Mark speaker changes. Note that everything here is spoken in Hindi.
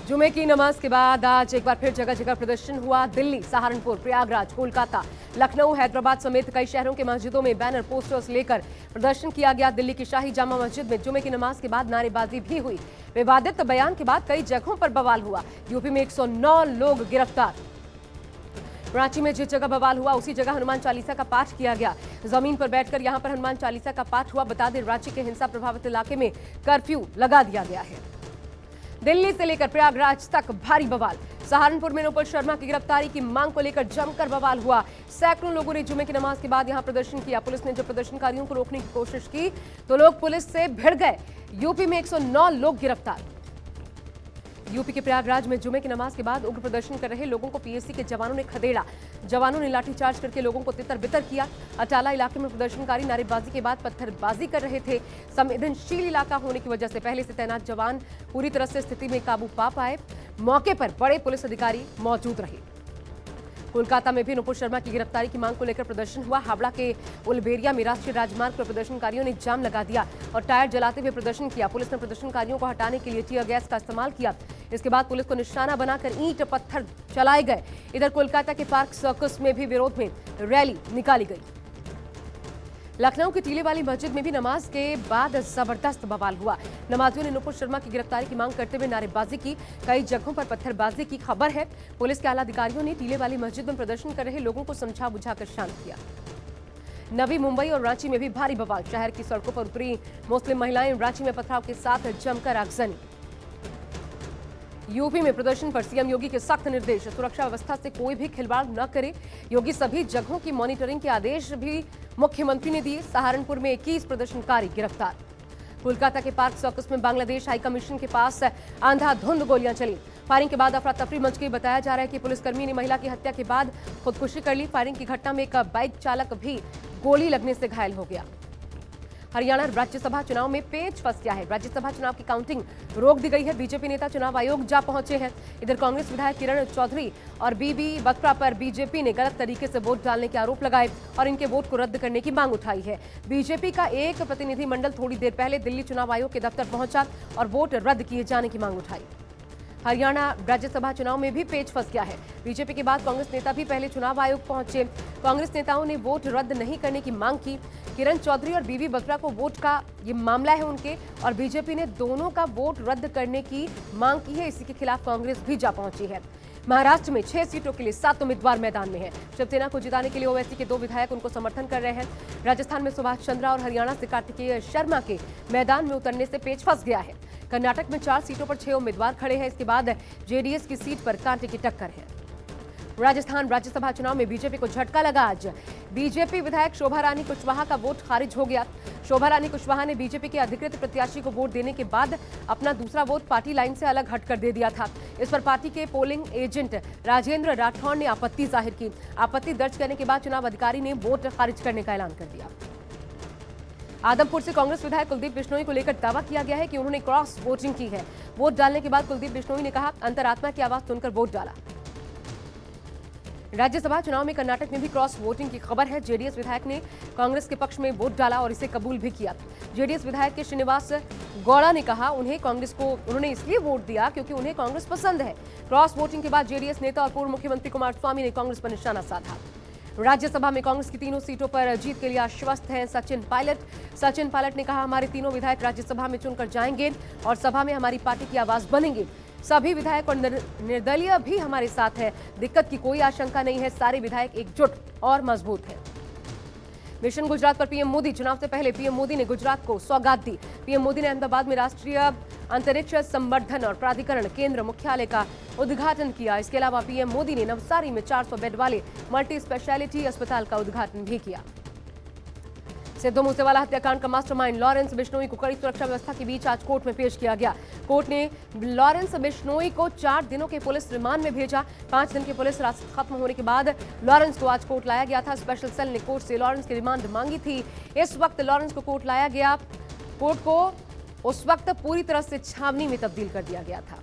Speaker 1: जुमे की नमाज के बाद आज एक बार फिर जगह जगह प्रदर्शन हुआ। दिल्ली, सहारनपुर, प्रयागराज, कोलकाता, लखनऊ, हैदराबाद समेत कई शहरों के मस्जिदों में बैनर पोस्टर्स लेकर प्रदर्शन किया गया। दिल्ली की शाही जामा मस्जिद में जुमे की नमाज के बाद नारेबाजी भी हुई। विवादित बयान के बाद कई जगहों पर बवाल हुआ। यूपी में 109 लोग गिरफ्तार। रांची में जिस जगह बवाल हुआ उसी जगह हनुमान चालीसा का पाठ किया गया। जमीन पर बैठकर यहां पर हनुमान चालीसा का पाठ हुआ। बता दें, रांची के हिंसा प्रभावित इलाके में कर्फ्यू लगा दिया गया है। दिल्ली से लेकर प्रयागराज तक भारी बवाल। सहारनपुर में नुपुर शर्मा की गिरफ्तारी की मांग को लेकर जमकर बवाल हुआ। सैकड़ों लोगों ने जुमे की नमाज के बाद यहां प्रदर्शन किया। पुलिस ने जब प्रदर्शनकारियों को रोकने की कोशिश की तो लोग पुलिस से भिड़ गए। यूपी में 109 लोग गिरफ्तार। यूपी के प्रयागराज में जुमे की नमाज के बाद उग्र प्रदर्शन कर रहे लोगों को पीएसी के जवानों ने खदेड़ा। जवानों ने लाठीचार्ज करके लोगों को तितर-बितर किया। अटाला इलाके में प्रदर्शनकारी नारेबाजी के बाद पत्थरबाजी कर रहे थे। संवेदनशील इलाका होने की वजह से पहले से तैनात जवान पूरी तरह से स्थिति में काबू पा पाए। मौके पर बड़े पुलिस अधिकारी मौजूद रहे। कोलकाता में भी नुपुर शर्मा की गिरफ्तारी की मांग को लेकर प्रदर्शन हुआ। हावड़ा के उलबेरिया में राष्ट्रीय राजमार्ग पर प्रदर्शनकारियों ने जाम लगा दिया और टायर जलाते हुए प्रदर्शन किया। पुलिस ने प्रदर्शनकारियों को हटाने के लिए टीयर गैस का इस्तेमाल किया। इसके बाद पुलिस को निशाना बनाकर ईंट पत्थर चलाए गए। इधर कोलकाता के पार्क सर्कस में भी विरोध में रैली निकाली गई। लखनऊ की टीले वाली मस्जिद में भी नमाज के बाद जबरदस्त बवाल हुआ। नमाजियों ने नुपुर शर्मा की गिरफ्तारी की मांग करते हुए नारेबाजी की। कई जगहों पर पत्थरबाजी की खबर है। पुलिस के आला अधिकारियों ने टीले वाली मस्जिद में प्रदर्शन कर रहे लोगों को समझा बुझाकर शांत किया। नवी मुंबई और रांची में भी भारी बवाल। शहर की सड़कों पर उतरी मुस्लिम महिलाएं रांची में पथराव के साथ जमकर आगजनी। यूपी में प्रदर्शन पर सीएम योगी के सख्त निर्देश। सुरक्षा व्यवस्था से कोई भी खिलवाड़ न करे। योगी सभी जगहों की मॉनिटरिंग के आदेश भी मुख्यमंत्री ने दिए। सहारनपुर में 21 प्रदर्शनकारी गिरफ्तार। कोलकाता के पार्क सर्कस में बांग्लादेश हाई कमीशन के पास अंधाधुंध गोलियां चली। फायरिंग के बाद अफरा तफरी मच गई। बताया जा रहा है कि पुलिसकर्मी ने महिला की हत्या के बाद खुदकुशी कर ली। फायरिंग की घटना में एक बाइक चालक भी गोली लगने से घायल हो गया। हरियाणा राज्यसभा चुनाव में पेच फंस गया है। राज्यसभा चुनाव की काउंटिंग रोक दी गई है। बीजेपी नेता चुनाव आयोग जा पहुंचे हैं। इधर कांग्रेस विधायक किरण चौधरी और बीबी बत्रा पर बीजेपी ने गलत तरीके से वोट डालने के आरोप लगाए और इनके वोट को रद्द करने की मांग उठाई है। बीजेपी का एक प्रतिनिधिमंडल थोड़ी देर पहले दिल्ली चुनाव आयोग के दफ्तर पहुंचा और वोट रद्द किए जाने की मांग उठाई। हरियाणा राज्यसभा चुनाव में भी पेच फंस गया है। बीजेपी के बाद कांग्रेस नेता भी पहले चुनाव आयोग पहुंचे। कांग्रेस नेताओं ने वोट रद्द नहीं करने की मांग की। किरण चौधरी और बीबी बत्रा को वोट का ये मामला है उनके, और बीजेपी ने दोनों का वोट रद्द करने की मांग की है। इसी के खिलाफ कांग्रेस भी जा पहुंची है। महाराष्ट्र में 6 सीटों के लिए 7 उम्मीदवार मैदान में हैं। शिवसेना को जिताने के लिए ओवैसी के 2 विधायक उनको समर्थन कर रहे हैं। राजस्थान में सुभाष चंद्रा और हरियाणा से कार्तिकेय शर्मा के मैदान में उतरने से पेच फंस गया है। कर्नाटक में 4 सीटों पर 6 उम्मीदवार खड़े हैं। इसके बाद जेडीएस की सीट पर कांटे की टक्कर है। राजस्थान राज्यसभा चुनाव में बीजेपी को झटका लगा। आज बीजेपी विधायक शोभा रानी कुशवाहा का वोट खारिज हो गया। शोभा रानी कुशवाहा ने बीजेपी के अधिकृत प्रत्याशी को वोट देने के बाद अपना दूसरा वोट पार्टी लाइन से अलग हटकर दे दिया था। इस पर पार्टी के पोलिंग एजेंट राजेंद्र राठौड़ ने आपत्ति जाहिर की। आपत्ति दर्ज करने के बाद चुनाव अधिकारी ने वोट खारिज करने का ऐलान कर दिया। आदमपुर से कांग्रेस विधायक कुलदीप बिश्नोई को लेकर दावा किया गया है कि उन्होंने क्रॉस वोटिंग की है। वोट डालने के बाद कुलदीप बिश्नोई ने कहा, अंतरात्मा की आवाज सुनकर वोट डाला। राज्यसभा चुनाव में कर्नाटक में भी क्रॉस वोटिंग की खबर है। जेडीएस विधायक ने कांग्रेस के पक्ष में वोट डाला और इसे कबूल भी किया। जेडीएस विधायक के श्रीनिवास गौड़ा ने कहा, उन्होंने इसलिए वोट दिया क्योंकि उन्हें कांग्रेस पसंद है। क्रॉस वोटिंग के बाद जेडीएस नेता और पूर्व मुख्यमंत्री कुमारस्वामी ने कांग्रेस पर निशाना साधा। राज्यसभा में कांग्रेस की 3 सीटों पर जीत के लिए आश्वस्त हैं सचिन पायलट ने कहा, हमारे 3 विधायक राज्यसभा में चुनकर जाएंगे और सभा में हमारी पार्टी की आवाज बनेंगे। सभी विधायक और निर्दलीय भी हमारे साथ है। दिक्कत की कोई आशंका नहीं है। सारे विधायक एकजुट और मजबूत हैं। मिशन गुजरात पर पीएम मोदी। चुनाव से पहले पीएम मोदी ने गुजरात को सौगात दी। पीएम मोदी ने अहमदाबाद में राष्ट्रीय अंतरिक्ष संवर्धन और प्राधिकरण केंद्र मुख्यालय का उद्घाटन किया। इसके अलावा पीएम मोदी ने नवसारी में 400 बेड वाले मल्टी स्पेशलिटी अस्पताल का उद्घाटन भी किया। सिद्धू मूसेवाला हत्याकांड का मास्टरमाइंड लॉरेंस बिश्नोई को कड़ी सुरक्षा व्यवस्था के बीच आज कोर्ट में पेश किया गया। कोर्ट ने लॉरेंस बिश्नोई को 4 दिनों के पुलिस रिमांड में भेजा। 5 दिन की पुलिस हिरासत खत्म होने के बाद लॉरेंस को आज कोर्ट लाया गया था। स्पेशल सेल ने कोर्ट से लॉरेंस की रिमांड मांगी थी। इस वक्त लॉरेंस को कोर्ट लाया गया। कोर्ट को उस वक्त पूरी तरह से छावनी में तब्दील कर दिया गया था।